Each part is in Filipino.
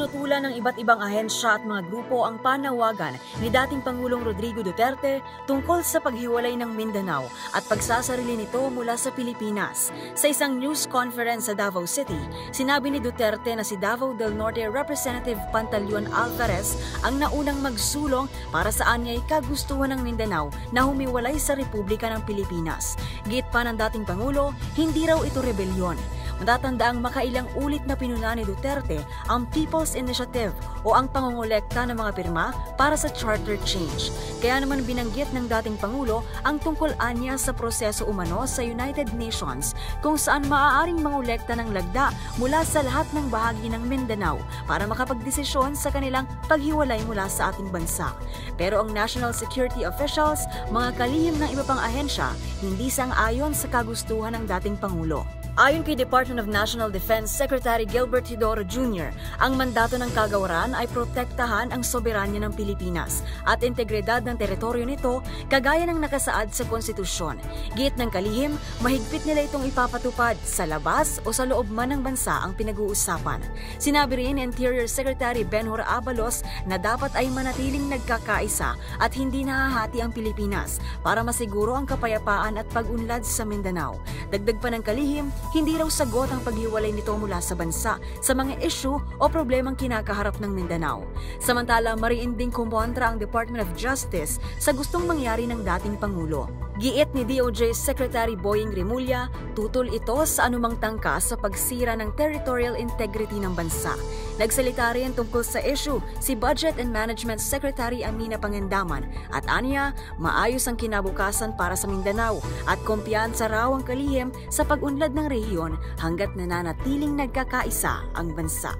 Tinutulan ng iba't ibang ahensya at mga grupo ang panawagan ni dating Pangulong Rodrigo Duterte tungkol sa paghiwalay ng Mindanao at pagsasarili nito mula sa Pilipinas. Sa isang news conference sa Davao City, sinabi ni Duterte na si Davao del Norte Representative Pantaleon Alvarez ang naunang magsulong para sa anyay kagustuhan ng Mindanao na humiwalay sa Republika ng Pilipinas. Giit pa ng dating Pangulo, hindi raw ito rebelyon. Matatandaang makailang ulit na pinuna ni Duterte ang People's Initiative o ang pangongolekta ng mga pirma para sa charter change. Kaya naman binanggit ng dating Pangulo ang tungkol anya sa proseso umano sa United Nations kung saan maaaring mangolekta ng lagda mula sa lahat ng bahagi ng Mindanao para makapagdesisyon sa kanilang paghiwalay mula sa ating bansa. Pero ang national security officials, mga kalihim ng iba pang ahensya, hindi sang-ayon sa kagustuhan ng dating Pangulo. Ayon kay Department of National Defense Secretary Gilbert Hidoro Jr., ang mandato ng kagawaran ay protektahan ang soberanya ng Pilipinas at integridad ng teritoryo nito kagaya ng nakasaad sa konstitusyon. Giit ng kalihim, mahigpit nila itong ipapatupad sa labas o sa loob man ng bansa ang pinag-uusapan. Sinabi rin ni Interior Secretary Benhur Abalos na dapat ay manatiling nagkakaisa at hindi nahahati ang Pilipinas para masiguro ang kapayapaan at pag-unlad sa Mindanao. Dagdag pa ng kalihim, hindi raw sagot ang paghiwalay nito mula sa bansa sa mga issue o problemang kinakaharap ng Mindanao. Samantala, mariinding kumontra ang Department of Justice sa gustong mangyari ng dating Pangulo. Giit ni DOJ Secretary Boying Rimulya, tutol ito sa anumang tangka sa pagsira ng territorial integrity ng bansa. Nagsalita rin tungkol sa issue si Budget and Management Secretary Amina Pangandaman at aniya, maayos ang kinabukasan para sa Mindanao at kumpiyansa raw ang kalihim sa pag-unlad ng rehiyon hanggat nananatiling nagkakaisa ang bansa.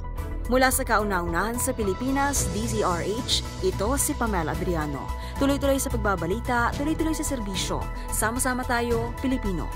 Mula sa kauna-unahan sa Pilipinas, DZRH, ito si Pamela Adriano. Tuloy-tuloy sa pagbabalita, tuloy-tuloy sa serbisyo. Sama-sama tayo, Pilipino.